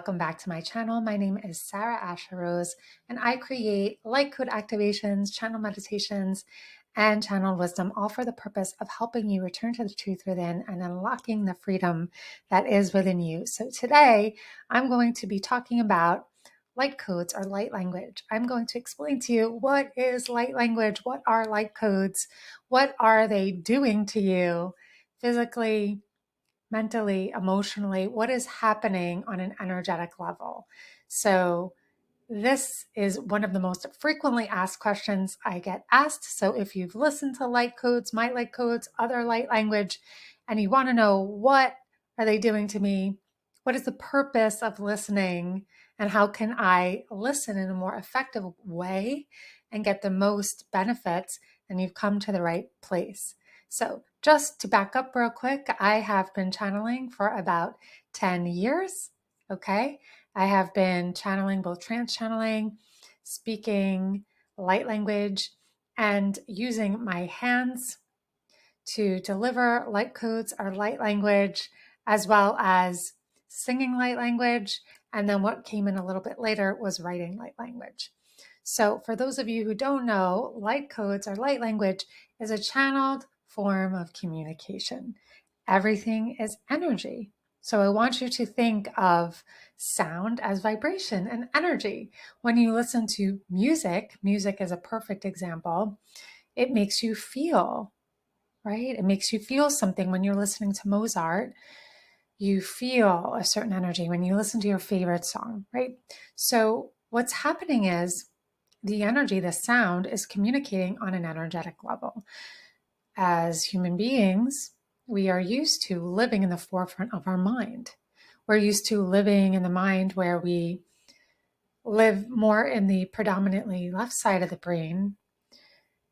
welcome back to my channel. My name is Sarah Asher Rose, and I create light code activations, channel meditations, and channel wisdom, all for the purpose of helping you return to the truth within and unlocking the freedom that is within you. So today, I'm going to be talking about light codes or light language. I'm going to explain to you what is light language, what are light codes, what are they doing to you physically, mentally, emotionally, what is happening on an energetic level. So this is one of the most frequently asked questions I get asked. So if you've listened to light codes, my light codes, other light language, and you want to know what are they doing to me, what is the purpose of listening, and how can I listen in a more effective way and get the most benefits, then you've come to the right place. So just to back up real quick, I have been channeling for about 10 years. Okay. I have been channeling, both trance channeling, speaking, light language, and using my hands to deliver light codes or light language, as well as singing light language. And then what came in a little bit later was writing light language. So for those of you who don't know, light codes or light language is a channeled form of communication. Everything is energy. So I want you to think of sound as vibration and energy. When you listen to music, music is a perfect example. It makes you feel, right? It makes you feel something. When you're listening to Mozart, you feel a certain energy when you listen to your favorite song, right? So what's happening is the energy, the sound is communicating on an energetic level. As human beings, we are used to living in the forefront of our mind. We're used to living in the mind where we live more in the predominantly left side of the brain,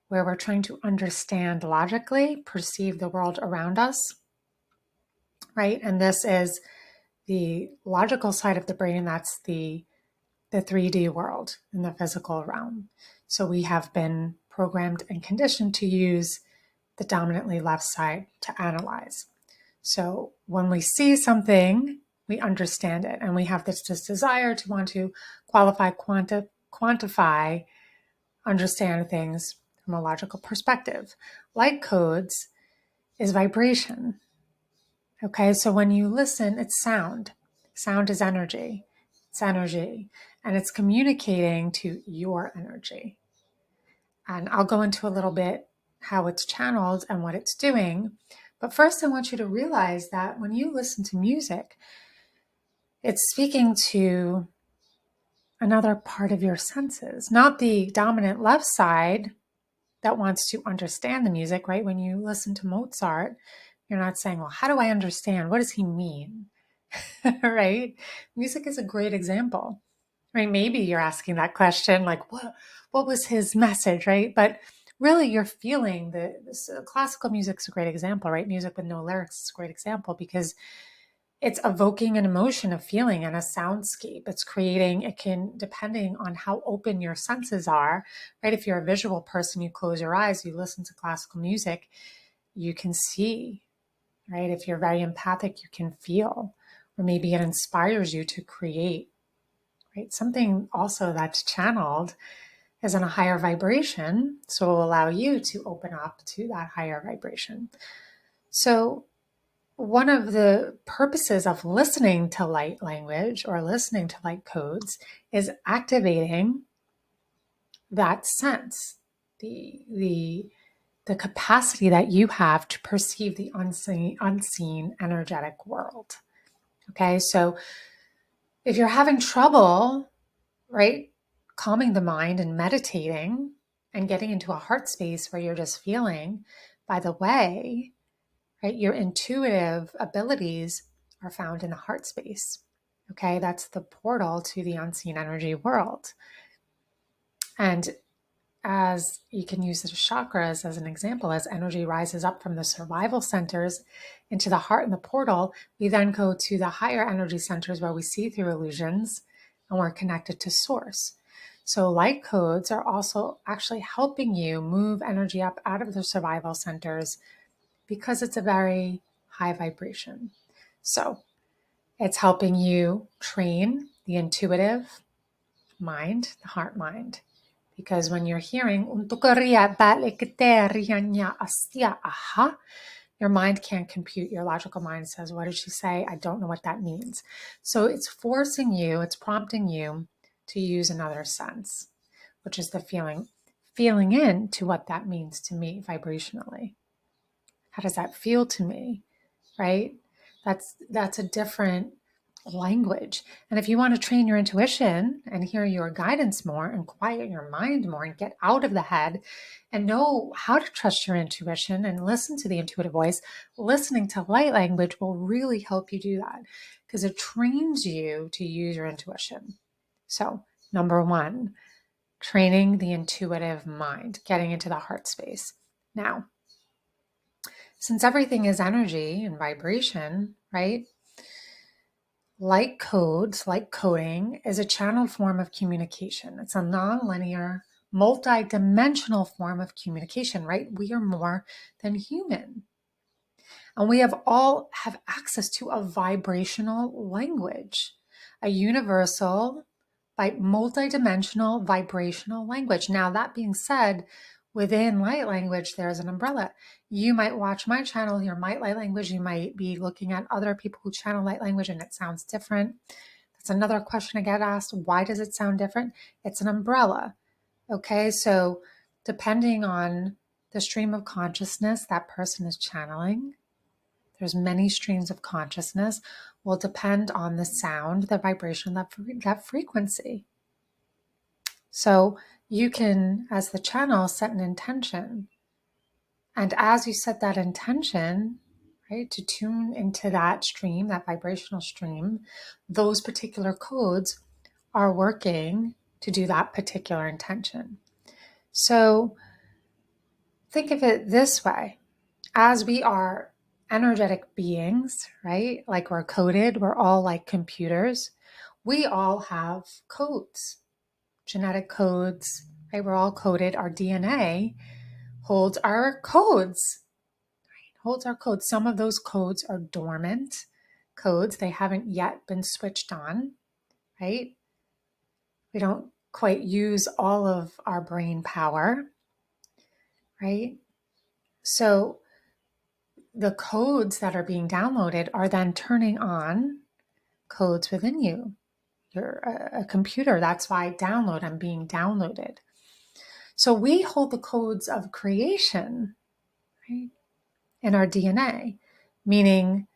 where we're trying to understand logically, perceive the world around us, right? And this is the logical side of the brain. That's the 3D world in the physical realm. So we have been programmed and conditioned to use the dominantly left side to analyze. So when we see something, we understand it, and we have this desire to want to quantify, understand things from a logical perspective. Light codes is vibration. Okay, so when you listen, it's sound. Sound is energy. It's energy, and it's communicating to your energy. And I'll go into a little bit how it's channeled and what it's doing. But first, I want you to realize that when you listen to music, it's speaking to another part of your senses, not the dominant left side that wants to understand the music, right? When you listen to Mozart, you're not saying, well, how do I understand? What does he mean? Right? Music is a great example. Right? Maybe you're asking that question, like, what was his message, right? But really, you're feeling classical music's a great example, right? Music with no lyrics is a great example because it's evoking an emotion, a feeling, and a soundscape. It's creating, it can, depending on how open your senses are, right? If you're a visual person, you close your eyes, you listen to classical music, you can see, right? If you're very empathic, you can feel, or maybe it inspires you to create, right? Something also that's channeled is in a higher vibration, so it will allow you to open up to that higher vibration. So one of the purposes of listening to light language or listening to light codes is activating that sense, the capacity that you have to perceive the unseen energetic world. Okay, so if you're having trouble, right, calming the mind and meditating and getting into a heart space where you're just feeling, by the way, right, your intuitive abilities are found in the heart space. Okay, that's the portal to the unseen energy world. And as you can use the chakras as an example, as energy rises up from the survival centers into the heart and the portal, we then go to the higher energy centers where we see through illusions and we're connected to source. So light codes are also actually helping you move energy up out of the survival centers because it's a very high vibration. So It's helping you train the intuitive mind, the heart mind. Because when you're hearing, your mind can't compute. Your logical mind says, what did she say? I don't know what that means. So it's forcing you, it's prompting you to use another sense, which is the feeling into what that means to me vibrationally. How does that feel to me? Right? That's a different language. And if you want to train your intuition and hear your guidance more and quiet your mind more and get out of the head and know how to trust your intuition and listen to the intuitive voice, listening to light language will really help you do that because it trains you to use your intuition. So, number one, training the intuitive mind, getting into the heart space. Now, since everything is energy and vibration, right? Light codes, like coding, is a channeled form of communication. It's a nonlinear, multi-dimensional form of communication, right? We are more than human. And we all have access to a vibrational language, a universal, multi-dimensional vibrational language. Now, that being said, within light language, there's an umbrella. You might watch my channel, hear my light language. You might be looking at other people who channel light language and it sounds different. That's another question I get asked. Why does it sound different? It's an umbrella. Okay, so depending on the stream of consciousness that person is channeling, there's many streams of consciousness, will depend on the sound, the vibration, that frequency. So you can, as the channel, set an intention. And as you set that intention, right, to tune into that stream, that vibrational stream, those particular codes are working to do that particular intention. So think of it this way. As we are energetic beings, right? Like we're coded, we're all like computers. We all have codes, genetic codes, right? We're all coded. Our DNA holds our codes, right? Holds our codes. Some of those codes are dormant codes. They haven't yet been switched on, right? We don't quite use all of our brain power, right? So the codes that are being downloaded are then turning on codes within you. You're a computer. That's why I'm being downloaded. So we hold the codes of creation, right, in our DNA, meaning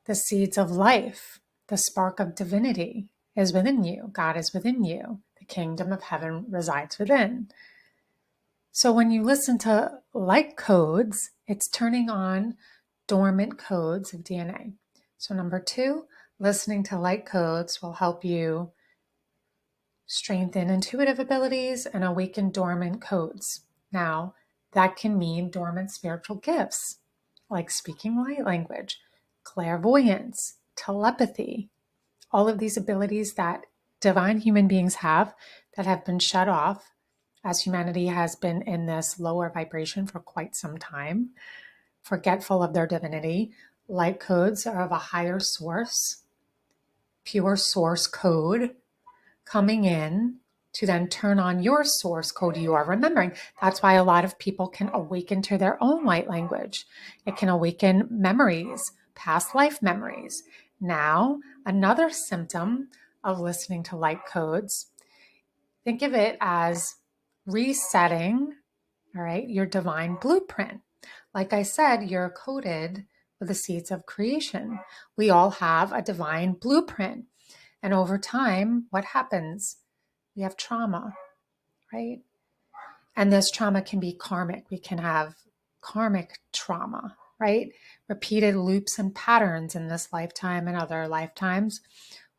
the seeds of life, the spark of divinity is within you. God is within you. The kingdom of heaven resides within. So when you listen to light codes, it's turning on dormant codes of DNA. So number two, listening to light codes will help you strengthen intuitive abilities and awaken dormant codes. Now, that can mean dormant spiritual gifts like speaking light language, clairvoyance, telepathy, all of these abilities that divine human beings have that have been shut off as humanity has been in this lower vibration for quite some time, forgetful of their divinity. Light codes are of a higher source, pure source code coming in to then turn on your source code you are remembering. That's why a lot of people can awaken to their own light language. It can awaken memories, past life memories. Now, another symptom of listening to light codes, think of it as resetting, all right, your divine blueprint. Like I said, you're coded with the seeds of creation. We all have a divine blueprint. And over time, what happens? We have trauma, right? And this trauma can be karmic. We can have karmic trauma, right? Repeated loops and patterns in this lifetime and other lifetimes.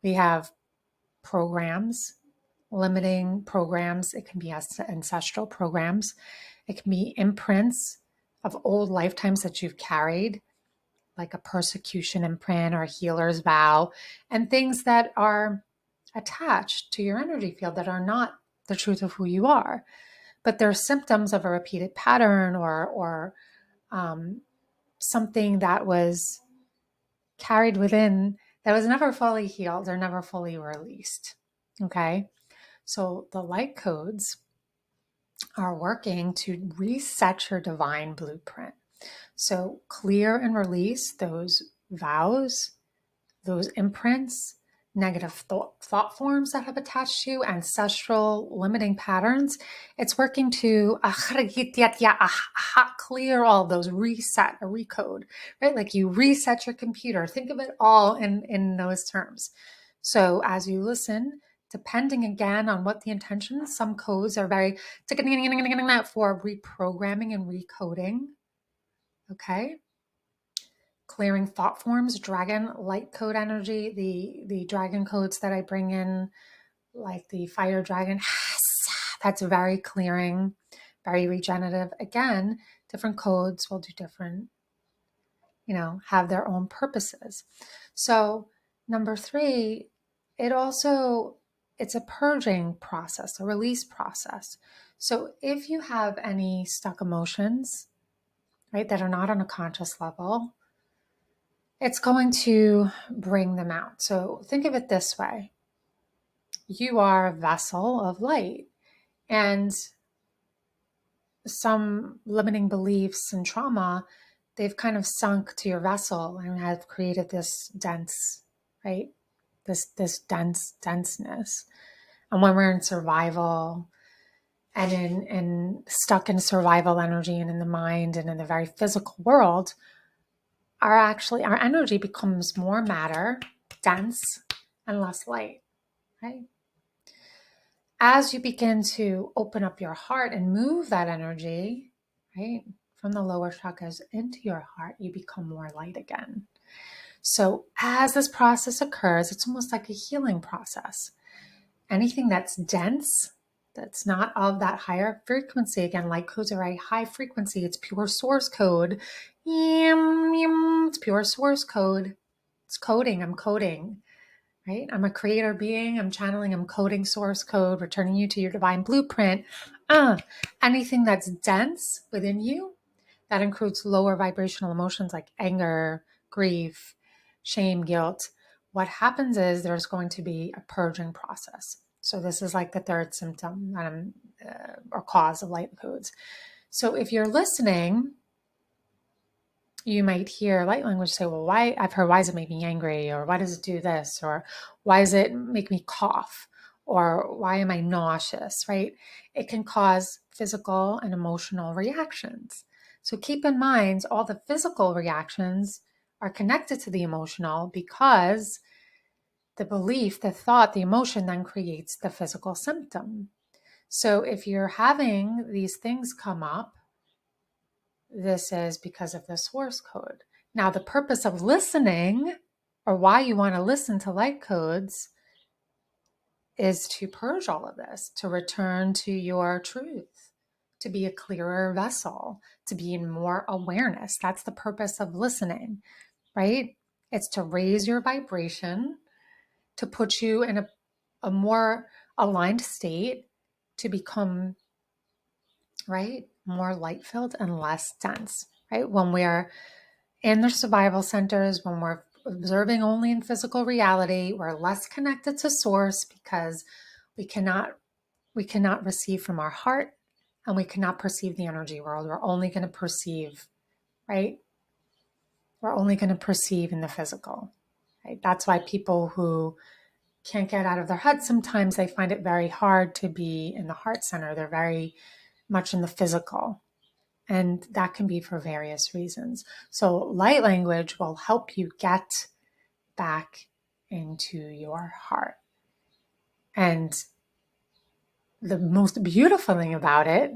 We have programs, limiting programs. It can be ancestral programs. It can be imprints of old lifetimes that you've carried, like a persecution imprint or a healer's vow, and things that are attached to your energy field that are not the truth of who you are. But they're symptoms of a repeated pattern or something that was carried within that was never fully healed or never fully released. Okay. So the light codes are working to reset your divine blueprint. So clear and release those vows, those imprints, negative thought forms that have attached to you, ancestral limiting patterns. It's working to clear all those, reset, a recode, right? Like you reset your computer. Think of it all in those terms. So as you listen, depending again on what the intention, some codes are very for reprogramming and recoding. Okay. Clearing thought forms, dragon light code energy, the dragon codes that I bring in, like the fire dragon, that's very clearing, very regenerative. Again, different codes will do different, have their own purposes. So number 3, it's a purging process, a release process. So if you have any stuck emotions, right, that are not on a conscious level, it's going to bring them out. So think of it this way. You are a vessel of light, and some limiting beliefs and trauma, they've kind of sunk to your vessel and have created this dense, right? This denseness. And when we're in survival and in stuck in survival energy and in the mind and in the very physical world, our energy becomes more matter, dense, and less light, right? As you begin to open up your heart and move that energy, right, from the lower chakras into your heart, you become more light again. So as this process occurs, it's almost like a healing process. Anything that's dense, that's not of that higher frequency, again, light codes are a high frequency. It's pure source code. It's pure source code. It's coding. I'm coding, right? I'm a creator being. I'm channeling. I'm coding source code, returning you to your divine blueprint. Anything that's dense within you, that includes lower vibrational emotions like anger, grief, shame, guilt. What happens is there's going to be a purging process. So this is like the third symptom or cause of light codes. So if you're listening, you might hear light language say, well, why does it make me angry? Or why does it do this? Or why does it make me cough? Or why am I nauseous, right? It can cause physical and emotional reactions. So keep in mind, all the physical reactions are connected to the emotional because the belief, the thought, the emotion then creates the physical symptom. So if you're having these things come up, this is because of the source code. Now, the purpose of listening, or why you want to listen to light codes, is to purge all of this, to return to your truth, to be a clearer vessel, to be in more awareness. That's the purpose of listening, right? It's to raise your vibration, to put you in a more aligned state, to become, right, more light filled and less dense, right? When we're in the survival centers, when we're observing only in physical reality, we're less connected to source because we cannot receive from our heart, and we cannot perceive the energy world. We're only going to perceive, right? We're only going to perceive in the physical, right? That's why people who can't get out of their head, sometimes they find it very hard to be in the heart center. They're very much in the physical. And that can be for various reasons. So light language will help you get back into your heart. And the most beautiful thing about it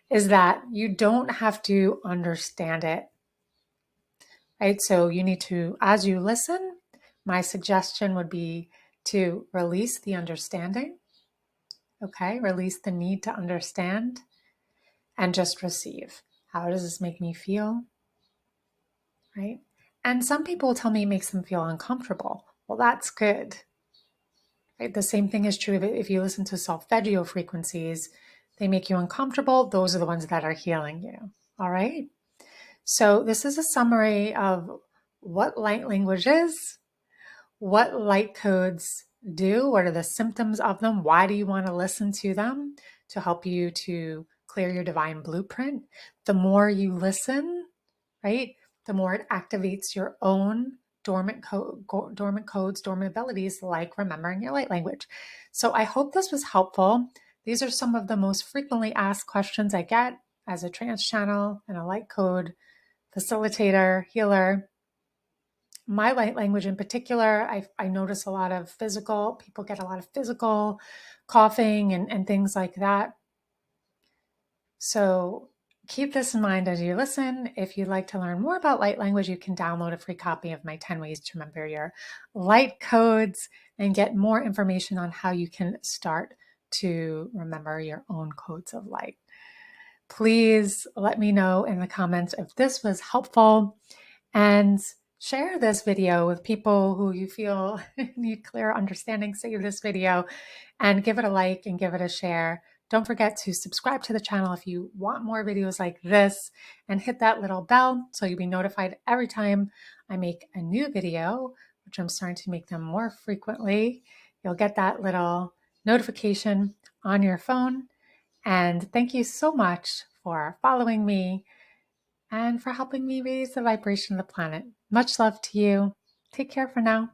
is that you don't have to understand it, right? So you need to, as you listen, my suggestion would be to release the understanding, okay? Release the need to understand and just receive. How does this make me feel, right? And some people tell me it makes them feel uncomfortable. Well, that's good. Right? The same thing is true if you listen to solfeggio frequencies. They make you uncomfortable. Those are the ones that are healing you. All right? So this is a summary of what light language is, what light codes do, what are the symptoms of them, why do you want to listen to them to help you to clear your divine blueprint. The more you listen, right, the more it activates your own dormant codes, dormant abilities, like remembering your light language. So I hope this was helpful. These are some of the most frequently asked questions I get as a trance channel and a light code facilitator, healer. My light language in particular, I notice a lot of people get a lot of physical coughing and things like that. So keep this in mind as you listen. If you'd like to learn more about light language, you can download a free copy of my 10 ways to remember your light codes and get more information on how you can start to remember your own codes of light. Please let me know in the comments if this was helpful, and share this video with people who you feel need clear understanding. Save this video and give it a like and give it a share. Don't forget to subscribe to the channel if you want more videos like this, and hit that little bell so you'll be notified every time I make a new video, which I'm starting to make them more frequently. You'll get that little notification on your phone. And thank you so much for following me and for helping me raise the vibration of the planet. Much love to you. Take care for now.